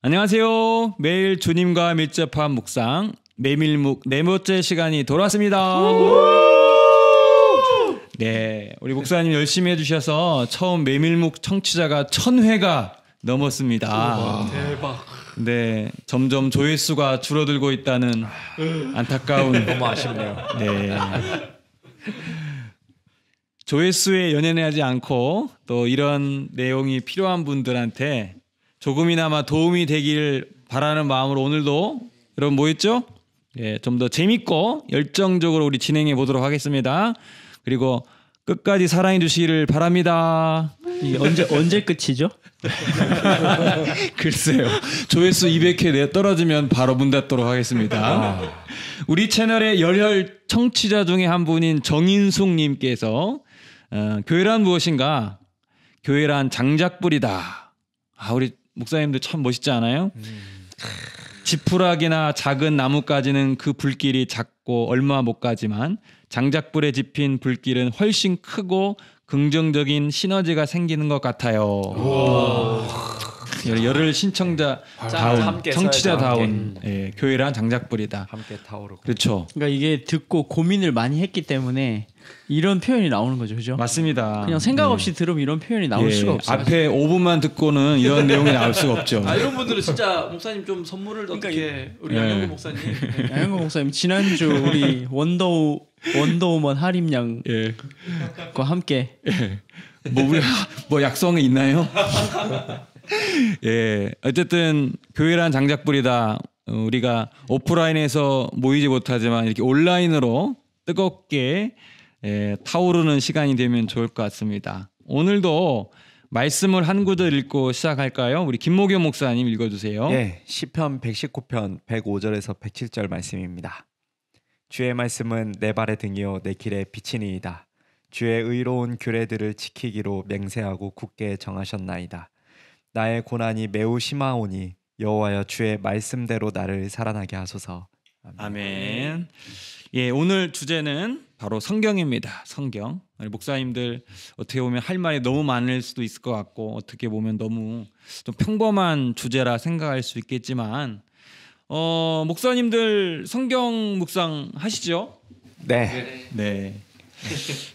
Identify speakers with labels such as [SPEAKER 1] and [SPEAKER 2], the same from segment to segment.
[SPEAKER 1] 안녕하세요. 매일 주님과 밀접한 묵상 메밀묵 네 번째 시간이 돌아왔습니다. 네, 우리 목사님 열심히 해주셔서 처음 메밀묵 청취자가 1000회가 넘었습니다.
[SPEAKER 2] 대박.
[SPEAKER 1] 네, 점점 조회수가 줄어들고 있다는 안타까운.
[SPEAKER 2] 너무 아쉽네요.
[SPEAKER 1] 네. 조회수에 연연하지 않고 또 이런 내용이 필요한 분들한테 조금이나마 도움이 되길 바라는 마음으로 오늘도 여러분 뭐 했죠? 예, 좀 더 재밌고 열정적으로 우리 진행해 보도록 하겠습니다. 그리고 끝까지 사랑해 주시기를 바랍니다.
[SPEAKER 3] 이게 언제 끝이죠?
[SPEAKER 1] 글쎄요. 조회수 200회 떨어지면 바로 문 닫도록 하겠습니다. 우리 채널의 열혈 청취자 중에 한 분인 정인숙 님께서 교회란 무엇인가? 교회란 장작불이다. 우리 목사님들 참 멋있지 않아요? 지푸라기나 작은 나무까지는 그 불길이 작고 얼마 못 가지만 장작불에 집힌 불길은 훨씬 크고 긍정적인 시너지가 생기는 것 같아요. 열혈 신청자 다운, 청취자 다운, 예, 교회란 장작불이다.
[SPEAKER 2] 함께 타오르고.
[SPEAKER 1] 그렇죠.
[SPEAKER 3] 그러니까 이게 듣고 고민을 많이 했기 때문에 이런 표현이 나오는 거죠, 그죠?
[SPEAKER 1] 맞습니다.
[SPEAKER 3] 그냥 생각 없이 들으면 이런 표현이 나올
[SPEAKER 1] 예,
[SPEAKER 3] 수가 없어요.
[SPEAKER 1] 앞에 5분만 듣고는 이런 내용이 나올 수가 없죠.
[SPEAKER 4] 이런 분들은 진짜 목사님 좀 선물을 어떻게 우리
[SPEAKER 1] 예.
[SPEAKER 4] 양영구 목사님.
[SPEAKER 3] 양현구 목사님 지난주 우리 원더우먼 하림양과
[SPEAKER 1] 예.
[SPEAKER 3] 함께
[SPEAKER 1] 뭐 약속이 있나요? 예, 어쨌든 교회란 장작불이다. 우리가 오프라인에서 모이지 못하지만 이렇게 온라인으로 뜨겁게 타오르는 시간이 되면 좋을 것 같습니다. 오늘도 말씀을 한 구절 읽고 시작할까요? 우리 김목효 목사님 읽어주세요.
[SPEAKER 2] 예, 시편 119편 105절에서 107절 말씀입니다. 주의 말씀은 내 발의 등이요 내 길의 빛이니이다. 주의 의로운 규례들을 지키기로 맹세하고 굳게 정하셨나이다. 나의 고난이 매우 심하오니 여호와여 주의 말씀대로 나를 살아나게 하소서.
[SPEAKER 1] 아멘. 예, 오늘 주제는 바로 성경입니다. 성경. 우리 목사님들 어떻게 보면 할 말이 너무 많을 수도 있을 것 같고 어떻게 보면 너무 좀 평범한 주제라 생각할 수 있겠지만 목사님들 성경 묵상 하시죠?
[SPEAKER 2] 네.
[SPEAKER 1] 네.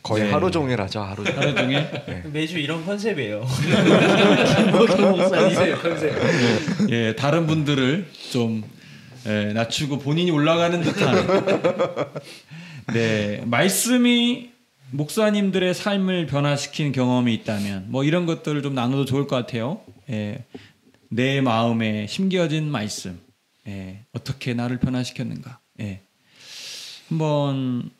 [SPEAKER 2] 거의
[SPEAKER 1] 네.
[SPEAKER 2] 하루 종일 하죠. 하루 종일.
[SPEAKER 1] 하루 종일.
[SPEAKER 3] 매주 이런 컨셉이에요.
[SPEAKER 1] 예, 다른 분들을 좀 낮추고 본인이 올라가는 듯한. 네, 말씀이 목사님들의 삶을 변화시킨 경험이 있다면 뭐 이런 것들을 좀 나눠도 좋을 것 같아요. 예, 내 마음에 심겨진 말씀, 어떻게 나를 변화시켰는가. 한번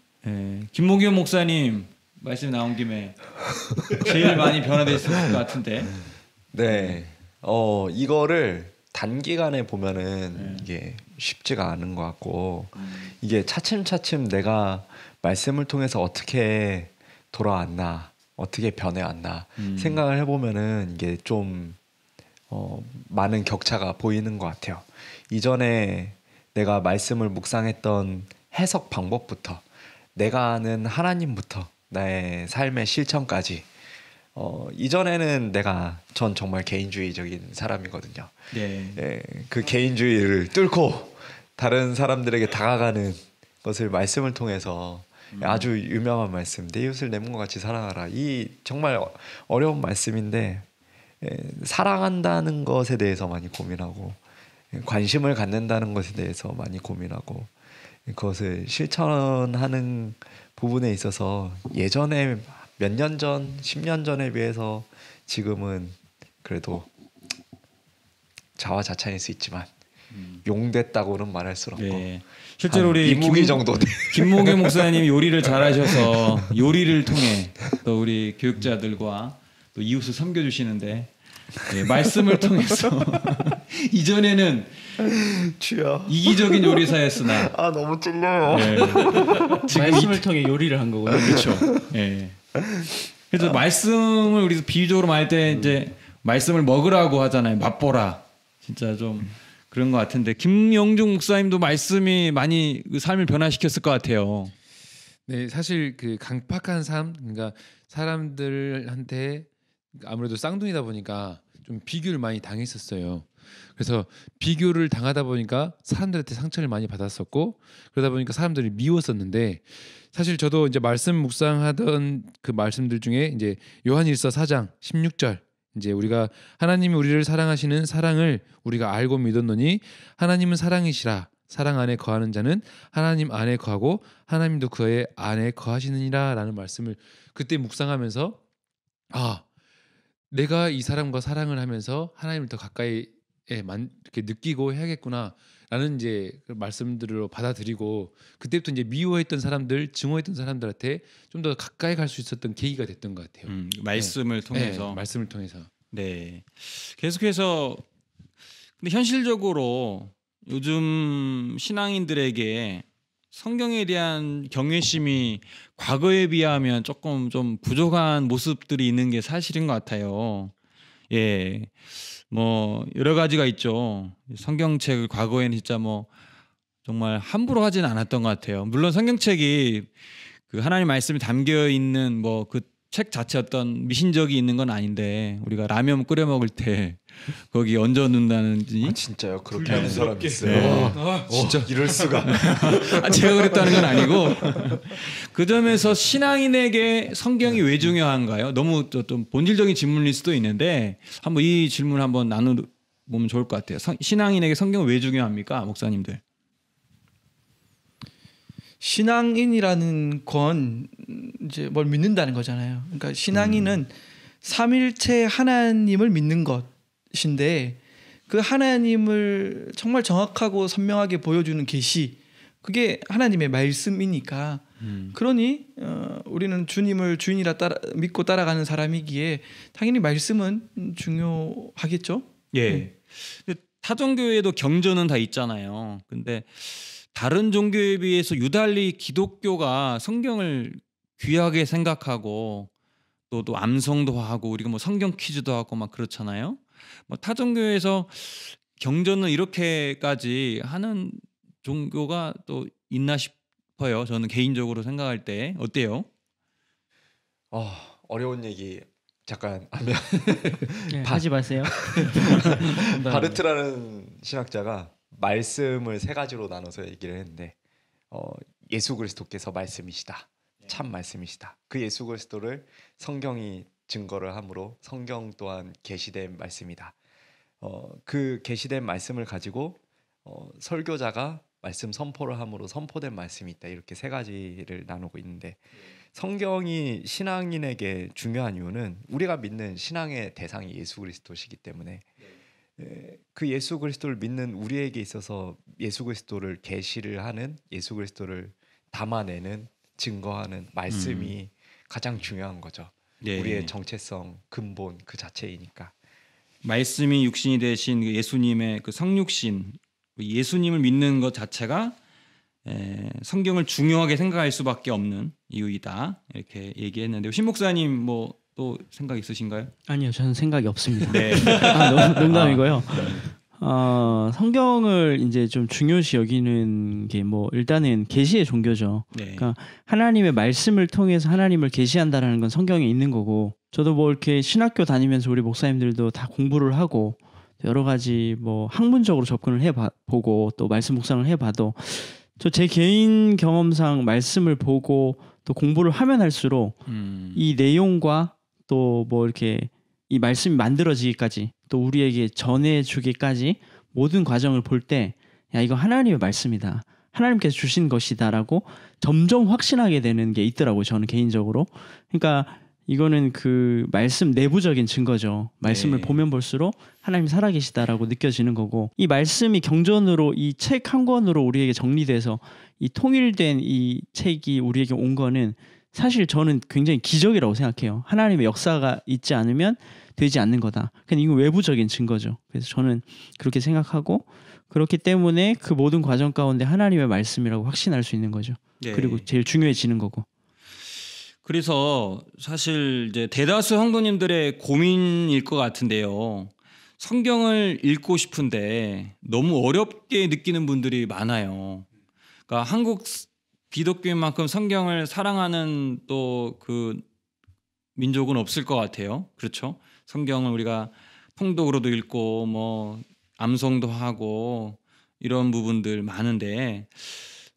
[SPEAKER 1] 김목효 목사님 말씀 나온 김에 제일 많이 변화됐을 것 같은데.
[SPEAKER 2] 네. 이거를 단기간에 보면은 이게 쉽지가 않은 것 같고 이게 차츰차츰 내가 말씀을 통해서 어떻게 돌아왔나, 어떻게 변해왔나 생각을 해보면은 이게 좀 많은 격차가 보이는 것 같아요. 이전에 내가 말씀을 묵상했던 해석 방법부터 내가 아는 하나님부터 나의 삶의 실천까지 이전에는 전 정말 개인주의적인 사람이거든요.
[SPEAKER 1] 네.
[SPEAKER 2] 예, 그 개인주의를 뚫고 다른 사람들에게 다가가는 것을 말씀을 통해서 아주 유명한 말씀 내 이웃을 내 몸과 같이 사랑하라. 이 정말 어려운 말씀인데 사랑한다는 것에 대해서 많이 고민하고 관심을 갖는다는 것에 대해서 많이 고민하고 그것을 실천하는 부분에 있어서 예전에 몇 년 전, 10년 전에 비해서 지금은 그래도 자화자찬일 수 있지만 용됐다고는 말할 수 없고
[SPEAKER 1] 네. 실제로 우리
[SPEAKER 2] 이무기 정도
[SPEAKER 1] 김목효 목사님이 요리를 잘하셔서 요리를 통해 또 우리 교육자들과 또 이웃을 섬겨주시는데 말씀을 통해서 이전에는
[SPEAKER 2] 주여
[SPEAKER 1] 이기적인 요리사였으나
[SPEAKER 2] 너무 찔려요.
[SPEAKER 3] 말씀을 통해 요리를 한 거고요.
[SPEAKER 1] 그렇죠. 그래서 말씀을 우리 비유적으로 말할 때 이제 말씀을 먹으라고 하잖아요. 맛보라. 진짜 좀 그런 것 같은데 김영중 목사님도 말씀이 많이 그 삶을 변화시켰을 것 같아요.
[SPEAKER 5] 네, 사실 그 강팍한 삶, 그러니까 사람들한테 아무래도 쌍둥이다 보니까 좀 비교를 많이 당했었어요. 그래서 비교를 당하다 보니까 사람들한테 상처를 많이 받았었고 그러다 보니까 사람들이 미웠었는데 사실 저도 이제 말씀 묵상하던 그 말씀들 중에 이제 요한일서 4장 16절 이제 우리가 하나님이 우리를 사랑하시는 사랑을 우리가 알고 믿었노니 하나님은 사랑이시라 사랑 안에 거하는 자는 하나님 안에 거하고 하나님도 그의 안에 거하시느니라라는 말씀을 그때 묵상하면서 내가 이 사람과 사랑을 하면서 하나님을 더 가까이 이렇게 느끼고 해야겠구나라는 이제 그 말씀들을 받아들이고 그때부터 이제 미워했던 사람들, 증오했던 사람들한테 좀 더 가까이 갈 수 있었던 계기가 됐던 것 같아요.
[SPEAKER 1] 말씀을 통해서.
[SPEAKER 5] 네, 말씀을 통해서.
[SPEAKER 1] 네. 계속해서 근데 현실적으로 요즘 신앙인들에게 성경에 대한 경외심이 과거에 비하면 조금 좀 부족한 모습들이 있는 게 사실인 것 같아요. 예. 뭐 여러 가지가 있죠. 성경책을 과거에는 진짜 뭐 정말 함부로 하진 않았던 것 같아요. 물론 성경책이 그 하나님 말씀이 담겨 있는 뭐 그 책 자체 어떤 미신적이 있는 건 아닌데 우리가 라면 끓여 먹을 때 거기 얹어 놓는다는지
[SPEAKER 2] 진짜요? 그렇게 하는 사람 있어요. 진짜 이럴 수가.
[SPEAKER 1] 제가 그랬다는 건 아니고 그 점에서 신앙인에게 성경이 왜 중요한가요? 너무 좀 본질적인 질문일 수도 있는데 한번 이 질문 한번 나눠보면 좋을 것 같아요. 신앙인에게 성경은 왜 중요합니까, 목사님들?
[SPEAKER 4] 신앙인이라는 건 이제 뭘 믿는다는 거잖아요. 그러니까 신앙인은 삼일체 하나님을 믿는 것인데 그 하나님을 정말 정확하고 선명하게 보여주는 계시 그게 하나님의 말씀이니까 그러니 우리는 주님을 주인이라 믿고 따라가는 사람이기에 당연히 말씀은 중요하겠죠.
[SPEAKER 1] 예. 근데 타 종교에도 경전은 다 있잖아요. 근데 다른 종교에 비해서 유달리 기독교가 성경을 귀하게 생각하고 또 암송도 하고 우리가 뭐 성경 퀴즈도 하고 막 그렇잖아요. 뭐 타 종교에서 경전을 이렇게까지 하는 종교가 또 있나 싶어요. 저는 개인적으로 생각할 때 어때요?
[SPEAKER 2] 어려운 얘기 잠깐 하면
[SPEAKER 3] 하지 마세요.
[SPEAKER 2] 바르트라는 신학자가 말씀을 세 가지로 나눠서 얘기를 했는데 예수 그리스도께서 말씀이시다. 참 말씀이시다. 그 예수 그리스도를 성경이 증거를 하므로 성경 또한 계시된 말씀이다. 그 계시된 말씀을 가지고 설교자가 말씀 선포를 함으로 선포된 말씀이 있다. 이렇게 세 가지를 나누고 있는데 성경이 신앙인에게 중요한 이유는 우리가 믿는 신앙의 대상이 예수 그리스도시기 때문에 그 예수 그리스도를 믿는 우리에게 있어서 예수 그리스도를 계시를 하는 예수 그리스도를 담아내는 증거하는 말씀이 가장 중요한 거죠.
[SPEAKER 1] 네.
[SPEAKER 2] 우리의 정체성, 근본 그 자체이니까.
[SPEAKER 1] 말씀이 육신이 되신 예수님의 그 성육신, 예수님을 믿는 것 자체가 성경을 중요하게 생각할 수밖에 없는 이유이다. 이렇게 얘기했는데 신 목사님 뭐 또 생각 있으신가요?
[SPEAKER 3] 아니요, 저는 생각이 없습니다.
[SPEAKER 1] 네.
[SPEAKER 3] 농담이고요. 성경을 이제 좀 중요시 여기는 게 뭐 일단은 계시의 종교죠.
[SPEAKER 1] 네.
[SPEAKER 3] 그러니까 하나님의 말씀을 통해서 하나님을 계시한다라는 건 성경에 있는 거고, 저도 뭐 이렇게 신학교 다니면서 우리 목사님들도 다 공부를 하고 여러 가지 뭐 학문적으로 접근을 해보고 또 말씀 묵상을 해봐도 저 제 개인 경험상 말씀을 보고 또 공부를 하면 할수록 이 내용과 또 뭐 이렇게 이 말씀이 만들어지기까지 또 우리에게 전해주기까지 모든 과정을 볼 때 야 이거 하나님의 말씀이다. 하나님께서 주신 것이다라고 점점 확신하게 되는 게 있더라고요. 저는 개인적으로. 그러니까 이거는 그 말씀 내부적인 증거죠. 말씀을
[SPEAKER 1] 네.
[SPEAKER 3] 보면 볼수록 하나님이 살아계시다라고 느껴지는 거고 이 말씀이 경전으로 이 책 한 권으로 우리에게 정리돼서 이 통일된 이 책이 우리에게 온 거는 사실 저는 굉장히 기적이라고 생각해요. 하나님의 역사가 있지 않으면 되지 않는 거다. 근데 이건 외부적인 증거죠. 그래서 저는 그렇게 생각하고 그렇기 때문에 그 모든 과정 가운데 하나님의 말씀이라고 확신할 수 있는 거죠.
[SPEAKER 1] 네.
[SPEAKER 3] 그리고 제일 중요해지는 거고.
[SPEAKER 1] 그래서 사실 이제 대다수 성도님들의 고민일 것 같은데요. 성경을 읽고 싶은데 너무 어렵게 느끼는 분들이 많아요. 그러니까 한국 기독교인만큼 성경을 사랑하는 또 그 민족은 없을 것 같아요. 그렇죠? 성경을 우리가 통독으로도 읽고 뭐 암송도 하고 이런 부분들 많은데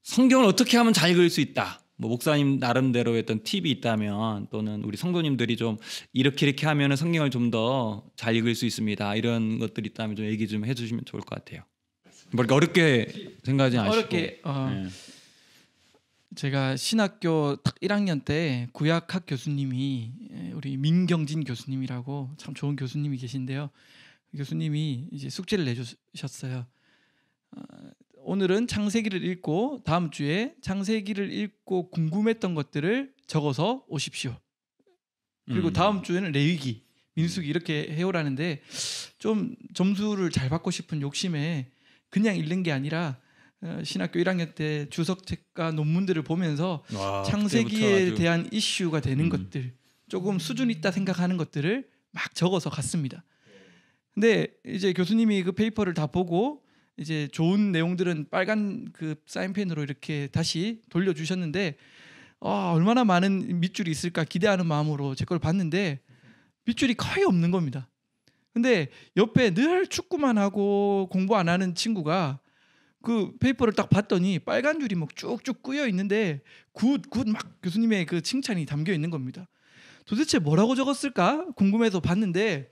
[SPEAKER 1] 성경을 어떻게 하면 잘 읽을 수 있다. 뭐 목사님 나름대로 했던 팁이 있다면 또는 우리 성도님들이 좀 이렇게 하면은 성경을 좀 더 잘 읽을 수 있습니다. 이런 것들이 있다면 좀 얘기 좀 해주시면 좋을 것 같아요. 뭐 이렇게 어렵게 생각하지 않으시고.
[SPEAKER 4] 어렵게 제가 신학교 딱 1학년 때 구약학 교수님이 우리 민경진 교수님이라고 참 좋은 교수님이 계신데요. 교수님이 이제 숙제를 내주셨어요. 오늘은 창세기를 읽고 다음 주에 창세기를 읽고 궁금했던 것들을 적어서 오십시오. 그리고 다음 주에는 레위기, 민수기 이렇게 해오라는데 좀 점수를 잘 받고 싶은 욕심에 그냥 읽는 게 아니라 신학교 1학년 때 주석책과 논문들을 보면서 창세기에 대한 이슈가 되는 것들, 조금 수준 있다 생각하는 것들을 막 적어서 갔습니다. 근데 이제 교수님이 그 페이퍼를 다 보고 이제 좋은 내용들은 빨간 그 사인펜으로 이렇게 다시 돌려주셨는데 얼마나 많은 밑줄이 있을까 기대하는 마음으로 제 걸 봤는데 밑줄이 거의 없는 겁니다. 근데 옆에 늘 축구만 하고 공부 안 하는 친구가 그 페이퍼를 딱 봤더니 빨간 줄이 막 쭉쭉 끄여 있는데 굿 막 교수님의 그 칭찬이 담겨 있는 겁니다. 도대체 뭐라고 적었을까 궁금해서 봤는데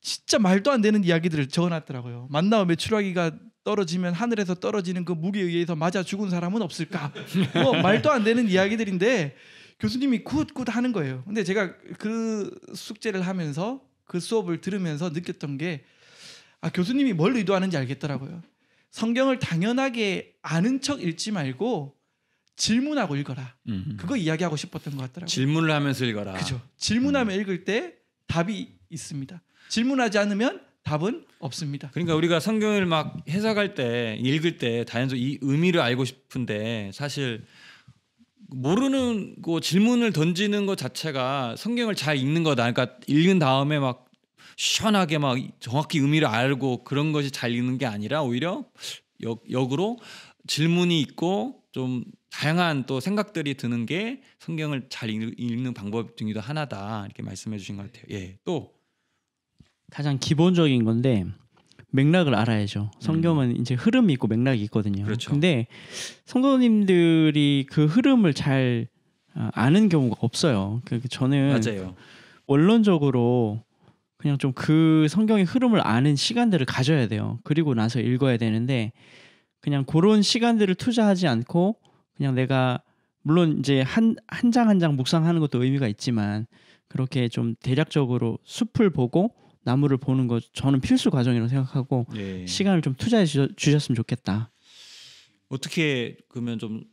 [SPEAKER 4] 진짜 말도 안 되는 이야기들을 적어놨더라고요. 만나와 메추라기가 떨어지면 하늘에서 떨어지는 그 무게에 의해서 맞아 죽은 사람은 없을까? 뭐 말도 안 되는 이야기들인데 교수님이 굿 하는 거예요. 근데 제가 그 숙제를 하면서 그 수업을 들으면서 느꼈던 게 교수님이 뭘 의도하는지 알겠더라고요. 성경을 당연하게 아는 척 읽지 말고 질문하고 읽어라. 그거 이야기하고 싶었던 것 같더라고요.
[SPEAKER 1] 질문을 하면서 읽어라.
[SPEAKER 4] 그죠. 질문하면 읽을 때 답이 있습니다. 질문하지 않으면 답은 없습니다.
[SPEAKER 1] 그러니까 우리가 성경을 막 해석할 때 읽을 때 자연스럽게 이 의미를 알고 싶은데 사실 모르는 거 질문을 던지는 것 자체가 성경을 잘 읽는 거다. 그러니까 읽은 다음에 막 시원하게 막 정확히 의미를 알고 그런 것이 잘 읽는 게 아니라 오히려 역으로 질문이 있고 좀 다양한 또 생각들이 드는 게 성경을 잘 읽는 방법 중에도 하나다. 이렇게 말씀해 주신 것 같아요. 예. 또
[SPEAKER 3] 가장 기본적인 건데 맥락을 알아야죠. 성경은 이제 흐름이 있고 맥락이 있거든요.
[SPEAKER 1] 그렇죠.
[SPEAKER 3] 근데 성도님들이 그 흐름을 잘 아는 경우가 없어요. 저는
[SPEAKER 1] 맞아요.
[SPEAKER 3] 원론적으로 그냥 좀 그 성경의 흐름을 아는 시간들을 가져야 돼요. 그리고 나서 읽어야 되는데 그냥 그런 시간들을 투자하지 않고 그냥 내가 물론 이제 한 장 한 장 묵상하는 것도 의미가 있지만 그렇게 좀 대략적으로 숲을 보고 나무를 보는 거 저는 필수 과정이라고 생각하고
[SPEAKER 1] 예.
[SPEAKER 3] 시간을 좀 투자해 주셨으면 좋겠다.
[SPEAKER 1] 어떻게 그러면 좀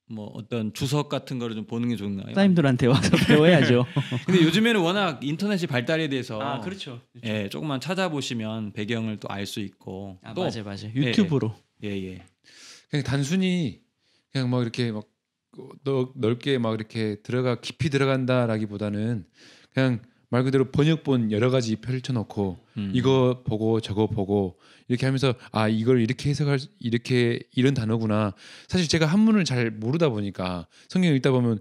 [SPEAKER 1] 뭐 어떤 주석 같은 거를 좀 보는 게 좋은가요?
[SPEAKER 3] 사님들한테 와서 배워야죠.
[SPEAKER 1] 근데 요즘에는 워낙 인터넷이 발달이 돼서
[SPEAKER 3] 그렇죠.
[SPEAKER 1] 예, 조금만 찾아보시면 배경을 또 알 수 있고 또
[SPEAKER 3] 맞아요. 유튜브로.
[SPEAKER 1] 예.
[SPEAKER 5] 그냥 단순히 그냥 막 이렇게 막 넓게 막 이렇게 깊이 들어간다라기보다는 그냥 말 그대로 번역본 여러 가지 펼쳐놓고 이거 보고 저거 보고 이렇게 하면서 이걸 이렇게 이렇게 이런 단어구나. 사실 제가 한문을 잘 모르다 보니까 성경 읽다 보면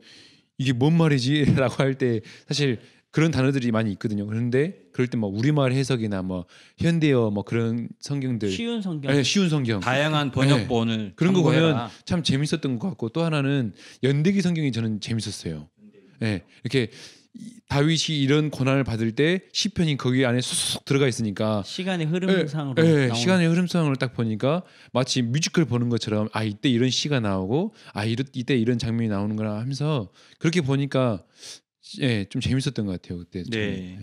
[SPEAKER 5] 이게 뭔 말이지라고 할 때 사실 그런 단어들이 많이 있거든요. 그런데 그럴 때 뭐 우리말 해석이나 뭐 현대어 뭐 그런 성경들
[SPEAKER 3] 쉬운 성경.
[SPEAKER 5] 네, 쉬운 성경
[SPEAKER 1] 다양한 번역본을
[SPEAKER 5] 그런 거
[SPEAKER 1] 참고해라.
[SPEAKER 5] 보면 참 재밌었던 것 같고 또 하나는 연대기 성경이 저는 재밌었어요. 네, 이렇게 다윗이 이런 고난을 받을 때 시편이 거기 안에 쏙 들어가 있으니까
[SPEAKER 3] 시간의 흐름상으로 나오는.
[SPEAKER 5] 시간의 흐름상으로 딱 보니까 마치 뮤지컬 보는 것처럼 이때 이런 시가 나오고 이때 이런 장면이 나오는구나 하면서 그렇게 보니까 좀 재밌었던 것 같아요 그때.
[SPEAKER 1] 네.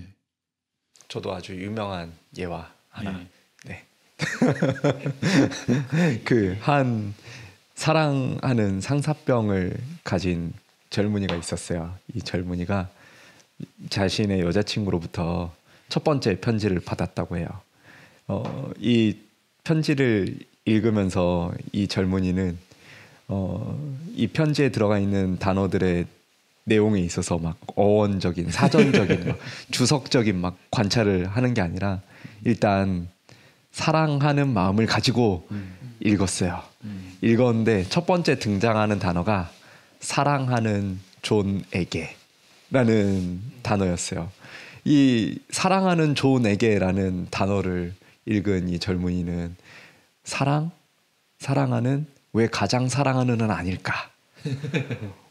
[SPEAKER 2] 저도 아주 유명한 예화 하나.
[SPEAKER 1] 네.
[SPEAKER 2] 그 한 사랑하는 상사병을 가진 젊은이가 있었어요. 이 젊은이가 자신의 여자친구로부터 첫 번째 편지를 받았다고 해요. 이 편지를 읽으면서 이 젊은이는 이 편지에 들어가 있는 단어들의 내용에 있어서 막 어원적인, 사전적인, 막 주석적인 막 관찰을 하는 게 아니라 일단 사랑하는 마음을 가지고 읽었어요. 읽었는데 첫 번째 등장하는 단어가 사랑하는 존에게라는 단어였어요. 이 사랑하는 존에게라는 단어를 읽은 이 젊은이는 사랑하는 왜 가장 사랑하는은 아닐까?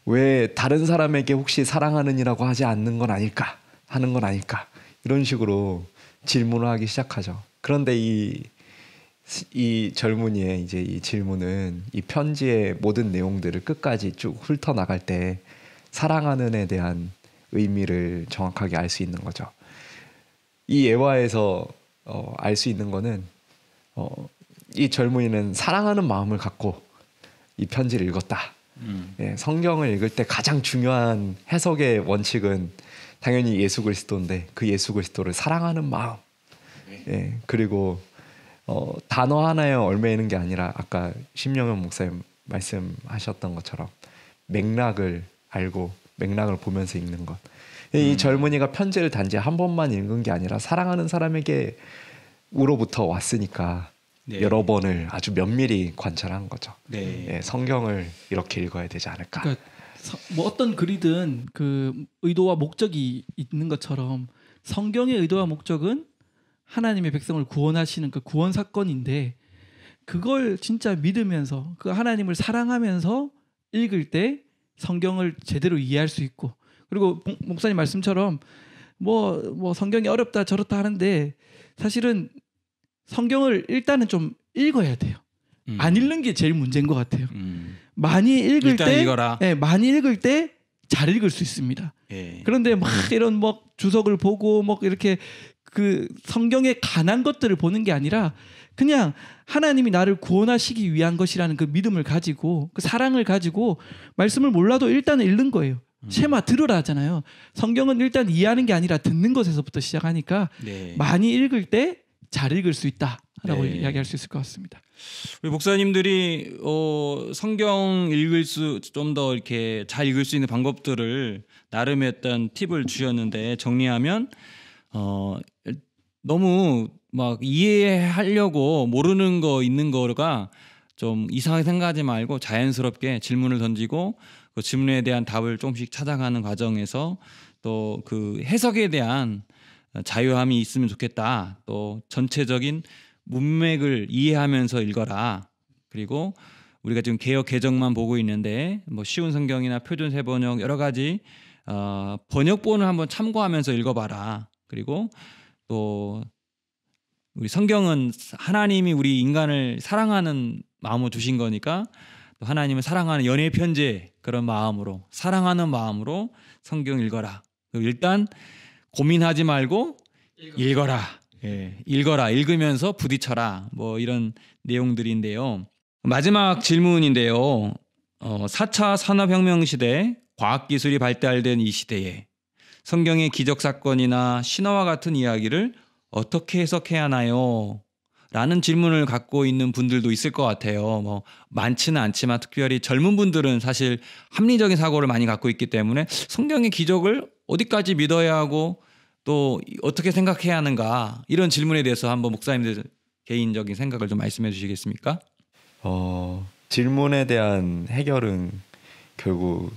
[SPEAKER 2] 왜 다른 사람에게 혹시 사랑하는이라고 하지 않는 건 아닐까? 하는 건 아닐까? 이런 식으로 질문을 하기 시작하죠. 그런데 이 젊은이의 이제 이 질문은 이 편지의 모든 내용들을 끝까지 쭉 훑어 나갈 때 사랑하는에 대한 의미를 정확하게 알 수 있는 거죠. 이 예화에서 알 수 있는 거는 이 젊은이는 사랑하는 마음을 갖고 이 편지를 읽었다. 예, 성경을 읽을 때 가장 중요한 해석의 원칙은 당연히 예수 그리스도인데 그 예수 그리스도를 사랑하는 마음. 예, 그리고 단어 하나에 얽매이는 게 아니라 아까 심영현 목사님 말씀하셨던 것처럼 맥락을 알고 맥락을 보면서 읽는 것. 이 젊은이가 편지를 단지 한 번만 읽은 게 아니라 사랑하는 사람에게 우로부터 왔으니까
[SPEAKER 1] 네.
[SPEAKER 2] 여러 번을 아주 면밀히 관찰한 거죠.
[SPEAKER 1] 네.
[SPEAKER 2] 예, 성경을 이렇게 읽어야 되지 않을까.
[SPEAKER 4] 그러니까 뭐 어떤 글이든 그 의도와 목적이 있는 것처럼 성경의 의도와 목적은 하나님의 백성을 구원하시는 그 구원 사건인데 그걸 진짜 믿으면서 그 하나님을 사랑하면서 읽을 때 성경을 제대로 이해할 수 있고 그리고 목사님 말씀처럼 뭐 성경이 어렵다 저렇다 하는데 사실은 성경을 일단은 좀 읽어야 돼요. 안 읽는 게 제일 문제인 것 같아요. 많이 읽을
[SPEAKER 1] 일단
[SPEAKER 4] 때,
[SPEAKER 1] 읽어라.
[SPEAKER 4] 네, 많이 읽을 때 잘 읽을 수 있습니다.
[SPEAKER 1] 예.
[SPEAKER 4] 그런데 막 이런 뭐 주석을 보고 뭐 이렇게 그 성경에 관한 것들을 보는 게 아니라 그냥 하나님이 나를 구원하시기 위한 것이라는 그 믿음을 가지고 그 사랑을 가지고 말씀을 몰라도 일단 읽는 거예요. 쉐마 들으라 하잖아요. 성경은 일단 이해하는 게 아니라 듣는 것에서부터 시작하니까
[SPEAKER 1] 네.
[SPEAKER 4] 많이 읽을 때 잘 읽을 수 있다라고
[SPEAKER 1] 네.
[SPEAKER 4] 이야기할 수 있을 것 같습니다.
[SPEAKER 1] 우리 목사님들이 성경 읽을 수 좀 더 이렇게 잘 읽을 수 있는 방법들을 나름의 어떤 팁을 주셨는데 정리하면 너무 막 이해하려고 모르는 거 있는 거가 좀 이상하게 생각하지 말고 자연스럽게 질문을 던지고 그 질문에 대한 답을 조금씩 찾아가는 과정에서 또 그 해석에 대한 자유함이 있으면 좋겠다. 또 전체적인 문맥을 이해하면서 읽어라. 그리고 우리가 지금 개역 개정만 보고 있는데 뭐 쉬운 성경이나 표준 세번역 여러 가지 번역본을 한번 참고하면서 읽어봐라. 그리고 또 우리 성경은 하나님이 우리 인간을 사랑하는 마음으로 주신 거니까 또 하나님을 사랑하는 연애 편지 그런 마음으로 사랑하는 마음으로 성경 읽어라. 일단 고민하지 말고 읽어라. 예, 읽어라. 읽으면서 부딪혀라. 뭐 이런 내용들인데요. 마지막 질문인데요. 4차 산업혁명 시대 과학기술이 발달된 이 시대에 성경의 기적사건이나 신화와 같은 이야기를 어떻게 해석해야 하나요? 라는 질문을 갖고 있는 분들도 있을 것 같아요. 뭐 많지는 않지만 특별히 젊은 분들은 사실 합리적인 사고를 많이 갖고 있기 때문에 성경의 기적을 어디까지 믿어야 하고 또 어떻게 생각해야 하는가 이런 질문에 대해서 한번 목사님들 개인적인 생각을 좀 말씀해 주시겠습니까?
[SPEAKER 2] 질문에 대한 해결은 결국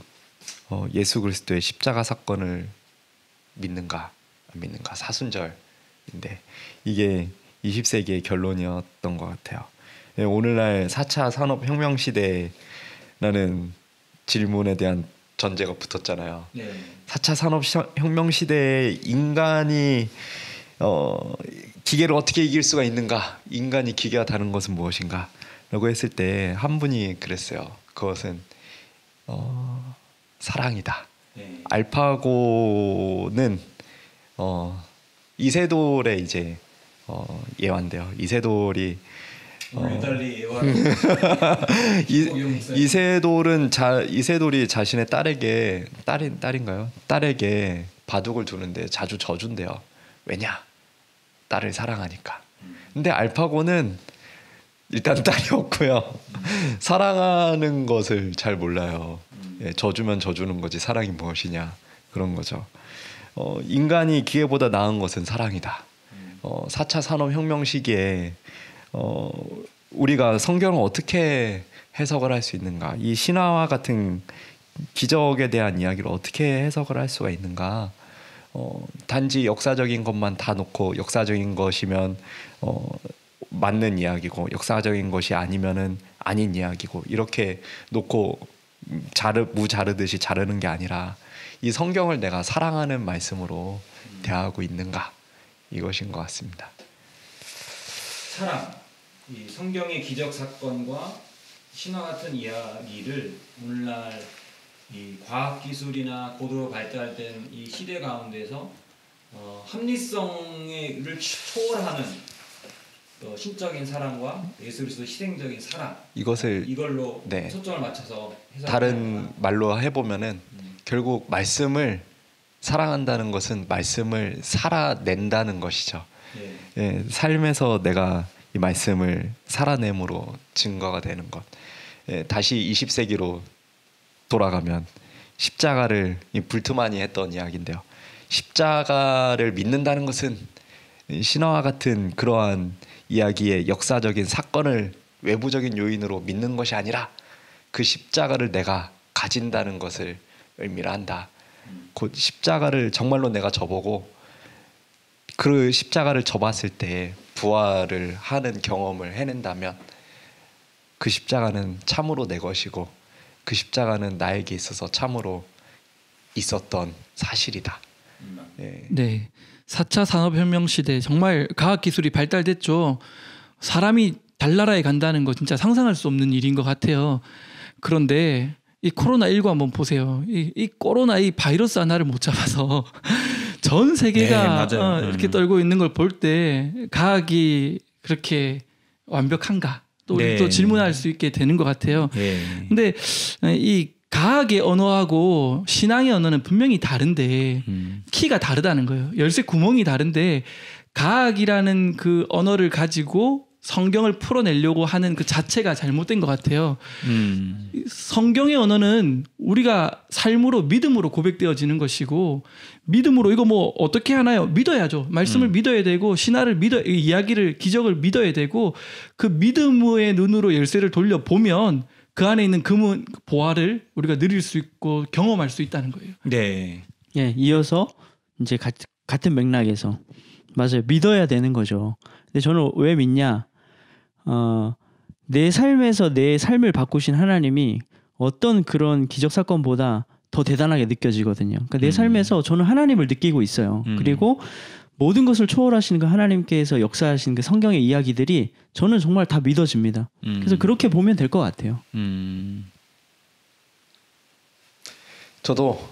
[SPEAKER 2] 예수 그리스도의 십자가 사건을 믿는가 안 믿는가 사순절인데 이게 20세기의 결론이었던 것 같아요. 오늘날 4차 산업혁명 시대라는 질문에 대한 전제가 붙었잖아요.
[SPEAKER 1] 네.
[SPEAKER 2] 4차 산업혁명 시대에 인간이 기계를 어떻게 이길 수가 있는가? 인간이 기계와 다른 것은 무엇인가? 라고 했을 때 한 분이 그랬어요. 그것은 사랑이다.
[SPEAKER 1] 네.
[SPEAKER 2] 알파고는 이세돌의 이제 예화인데요. 이세돌이 이세돌이 자신의 딸에게 바둑을 두는데 자주 져준대요. 왜냐? 딸을 사랑하니까. 근데 알파고는 일단 딸이 없고요. 사랑하는 것을 잘 몰라요. 예, 져주면 져주는 거지 사랑이 무엇이냐 그런 거죠. 인간이 기계보다 나은 것은 사랑이다. 4차 산업혁명 시기에 우리가 성경을 어떻게 해석을 할 수 있는가? 이 신화와 같은 기적에 대한 이야기를 어떻게 해석을 할 수가 있는가? 단지 역사적인 것만 다 놓고 역사적인 것이면 맞는 이야기고 역사적인 것이 아니면은 아닌 이야기고 이렇게 놓고 무 자르듯이 자르는 게 아니라 이 성경을 내가 사랑하는 말씀으로 대하고 있는가 이것인 것 같습니다.
[SPEAKER 1] 사랑, 이 성경의 기적 사건과 신화 같은 이야기를 오늘날 이 과학 기술이나 고도로 발달된 이 시대 가운데서 합리성을 초월하는 신적인 사랑과 예수 그리스도의 희생적인 사랑 이걸로
[SPEAKER 2] 네.
[SPEAKER 1] 초점을 맞춰서
[SPEAKER 2] 다른 말로 해보면은 결국 말씀을 사랑한다는 것은 말씀을 살아낸다는 것이죠.
[SPEAKER 1] 네.
[SPEAKER 2] 예, 삶에서 내가 이 말씀을 살아냄으로 증거가 되는 것. 예, 다시 20세기로 돌아가면 십자가를 불트만이 했던 이야기인데요. 십자가를 믿는다는 것은 신화와 같은 그러한 이야기의 역사적인 사건을 외부적인 요인으로 믿는 것이 아니라 그 십자가를 내가 가진다는 것을 의미를 한다. 곧 십자가를 정말로 내가 져보고 그 십자가를 져봤을 때 부활을 하는 경험을 해낸다면 그 십자가는 참으로 내 것이고 그 십자가는 나에게 있어서 참으로 있었던 사실이다. 예.
[SPEAKER 4] 네. 4차 산업혁명 시대 정말 과학기술이 발달됐죠. 사람이 달나라에 간다는 거 진짜 상상할 수 없는 일인 것 같아요. 그런데 이 코로나19 한번 보세요. 이 코로나 이 바이러스 하나를 못 잡아서 전 세계가
[SPEAKER 1] 네,
[SPEAKER 4] 이렇게 떨고 있는 걸 볼 때 과학이 그렇게 완벽한가? 또 우리 또 질문할 수 있게 되는 것 같아요. 근데 이 과학의 언어하고 신앙의 언어는 분명히 다른데 키가 다르다는 거예요. 열쇠 구멍이 다른데 과학이라는 그 언어를 가지고 성경을 풀어내려고 하는 그 자체가 잘못된 것 같아요. 성경의 언어는 우리가 삶으로 믿음으로 고백되어지는 것이고 믿음으로 이거 뭐 어떻게 하나요? 믿어야죠. 말씀을 믿어야 되고 신화를 이야기를 기적을 믿어야 되고 그 믿음의 눈으로 열쇠를 돌려보면 그 안에 있는 금은 보화를 우리가 누릴 수 있고 경험할 수 있다는 거예요.
[SPEAKER 1] 네.
[SPEAKER 3] 예, 이어서 이제 같은 맥락에서 맞아요. 믿어야 되는 거죠. 근데 저는 왜 믿냐? 내 삶에서 내 삶을 바꾸신 하나님이 어떤 그런 기적 사건보다 더 대단하게 느껴지거든요. 그러니까 내 삶에서 저는 하나님을 느끼고 있어요. 그리고 모든 것을 초월하시는 그 하나님께서 역사하신 그 성경의 이야기들이 저는 정말 다 믿어집니다. 그래서 그렇게 보면 될 것 같아요.
[SPEAKER 2] 저도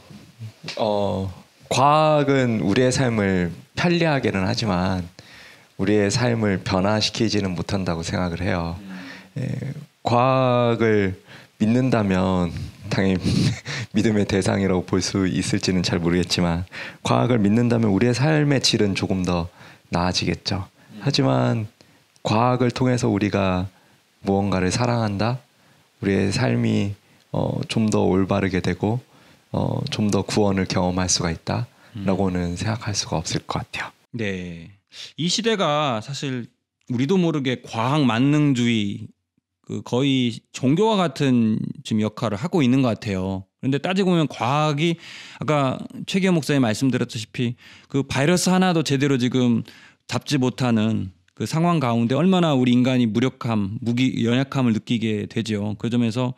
[SPEAKER 2] 과학은 우리의 삶을 편리하게는 하지만 우리의 삶을 변화시키지는 못한다고 생각을 해요. 과학을 믿는다면 당연히 믿음의 대상이라고 볼 수 있을지는 잘 모르겠지만 과학을 믿는다면 우리의 삶의 질은 조금 더 나아지겠죠. 하지만 과학을 통해서 우리가 무언가를 사랑한다, 우리의 삶이 좀 더 올바르게 되고 좀 더 구원을 경험할 수가 있다라고는 생각할 수가 없을 것 같아요.
[SPEAKER 1] 네. 이 시대가 사실 우리도 모르게 과학 만능주의 거의 종교와 같은 지금 역할을 하고 있는 것 같아요. 그런데 따지고 보면 과학이 아까 최기현 목사님 말씀드렸다시피 그 바이러스 하나도 제대로 지금 잡지 못하는 그 상황 가운데 얼마나 우리 인간이 무력함, 연약함을 느끼게 되죠. 그 점에서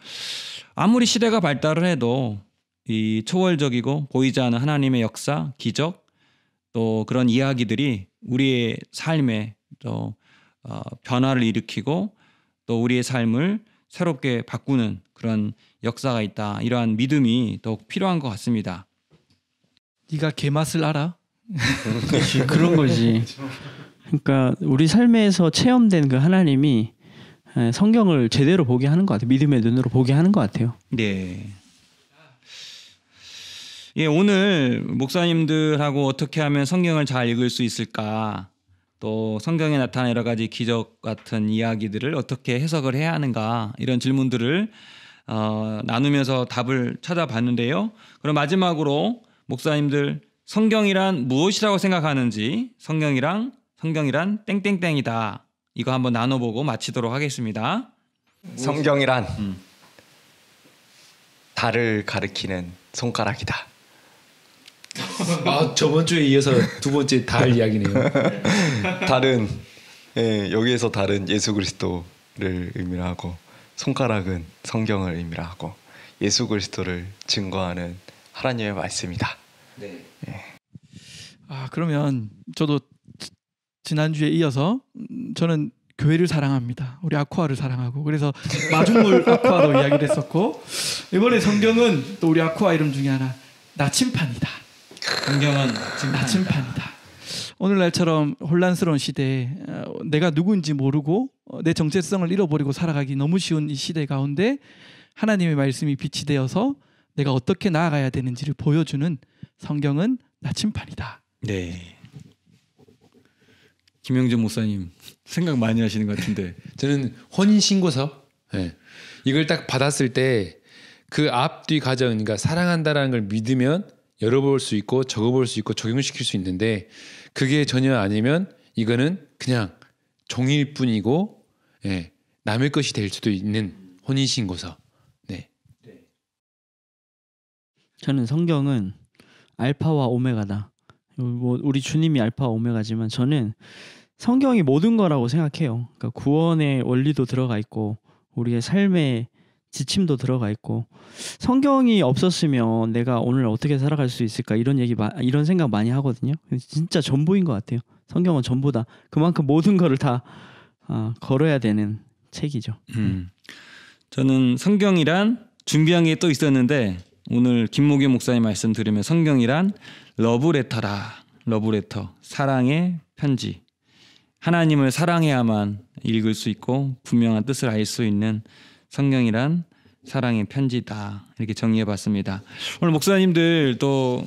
[SPEAKER 1] 아무리 시대가 발달을 해도 이 초월적이고 보이지 않는 하나님의 역사, 기적 또 그런 이야기들이 우리의 삶에 또 변화를 일으키고 또 우리의 삶을 새롭게 바꾸는 그런 역사가 있다. 이러한 믿음이 더욱 필요한 것 같습니다.
[SPEAKER 4] 네가 개맛을 알아?
[SPEAKER 3] 그런 거지. 그러니까 우리 삶에서 체험된 그 하나님이 성경을 제대로 보게 하는 것 같아요. 믿음의 눈으로 보게 하는 것 같아요.
[SPEAKER 1] 네. 예, 오늘 목사님들하고 어떻게 하면 성경을 잘 읽을 수 있을까? 또 성경에 나타난 여러 가지 기적 같은 이야기들을 어떻게 해석을 해야 하는가? 이런 질문들을 나누면서 답을 찾아봤는데요. 그럼 마지막으로 목사님들 성경이란 무엇이라고 생각하는지 성경이란 땡땡땡이다. 이거 한번 나눠보고 마치도록 하겠습니다.
[SPEAKER 2] 성경이란 달을 가리키는 손가락이다.
[SPEAKER 5] 아, 저번 주에 이어서 두 번째 다 할 이야기네요.
[SPEAKER 2] 달은 여기에서 달은 예수 그리스도를 의미를 하고 손가락은 성경을 의미를 하고 예수 그리스도를 증거하는 하나님의 말씀이다.
[SPEAKER 4] 그러면 저도 지난주에 이어서 저는 교회를 사랑합니다. 우리 아쿠아를 사랑하고 그래서 마중물 아쿠아도 이야기를 했었고 이번에 성경은 또 우리 아쿠아 이름 중에 하나 나침판이다.
[SPEAKER 1] 성경은
[SPEAKER 4] 나침판이다. 오늘날처럼 혼란스러운 시대에 내가 누구인지 모르고 내 정체성을 잃어버리고 살아가기 너무 쉬운 이 시대 가운데 하나님의 말씀이 빛이 되어서 내가 어떻게 나아가야 되는지를 보여주는 성경은 나침판이다.
[SPEAKER 1] 네. 김영준 목사님 생각 많이 하시는 것 같은데.
[SPEAKER 5] 저는 혼인신고서 이걸 딱 받았을 때 그 앞뒤 과정, 그러니까 사랑한다라는 걸 믿으면 열어볼 수 있고 적어볼 수 있고 적용시킬 수 있는데 그게 전혀 아니면 이거는 그냥 종일 뿐이고 남의 것이 될 수도 있는 혼인신고서. 네.
[SPEAKER 3] 저는 성경은 알파와 오메가다. 뭐 우리 주님이 알파와 오메가지만 저는 성경이 모든 거라고 생각해요. 그러니까 구원의 원리도 들어가 있고 우리의 삶의 지침도 들어가 있고 성경이 없었으면 내가 오늘 어떻게 살아갈 수 있을까 이런 생각 많이 하거든요. 진짜 전부인 것 같아요. 성경은 전부다. 그만큼 모든 거를 다 걸어야 되는 책이죠.
[SPEAKER 1] 저는 성경이란 준비한 게 또 있었는데 오늘 김목유 목사님 말씀 들으면 성경이란 러브레터라. 러브레터. 사랑의 편지. 하나님을 사랑해야만 읽을 수 있고 분명한 뜻을 알 수 있는 성경이란 사랑의 편지다. 이렇게 정리해봤습니다. 오늘 목사님들 또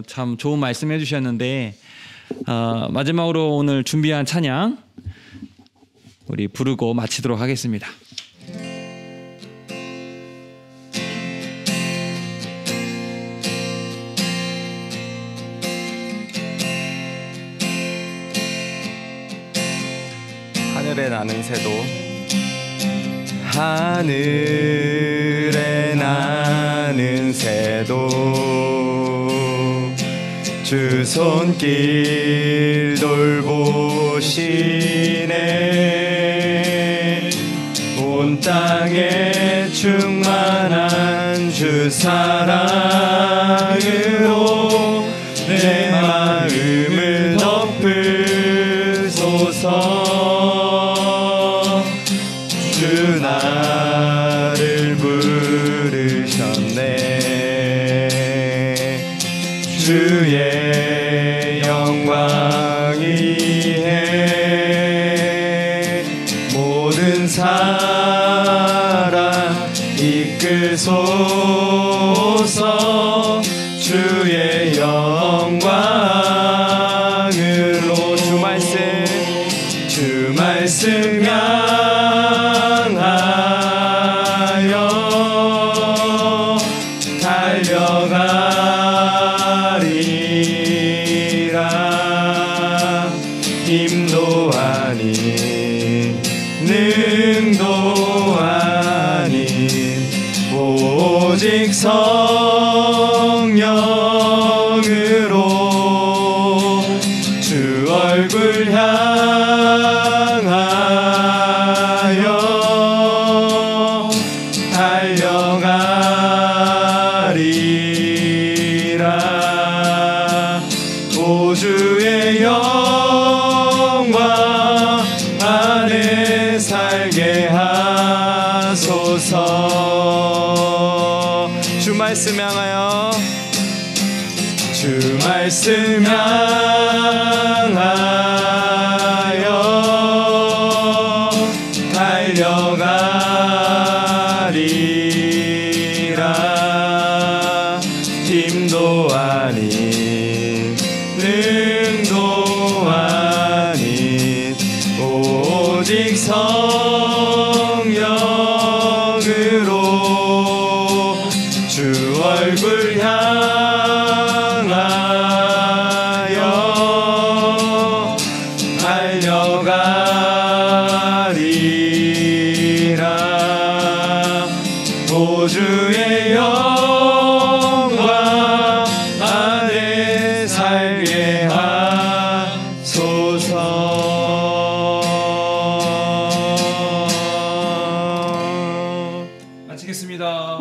[SPEAKER 1] 참 좋은 말씀 해주셨는데 마지막으로 오늘 준비한 찬양 우리 부르고 마치도록 하겠습니다.
[SPEAKER 2] 하늘에 나는 새도 하늘에 나는 새도 주 손길 돌보시네 온 땅에 충만한 주 사랑으로 내 마음을 덮으소서 주 나를 부르셨네 주의 영광 위에 모든 사랑 이끌소서 주의 영광으로 주 말씀 향하여 달려가리라 힘도 아닌 능도 아닌 오직 성령으로 주 얼굴 향하여 달려가리라 오주의 영광 안에 살게 하소서 주 말씀 향하여 주 말씀 향하여 달려가리라 힘도 아닌 능도 아닌 오직 성령으로 주 얼굴 향하여 달려가리라 오주의 영광 안에
[SPEAKER 1] 마치겠습니다.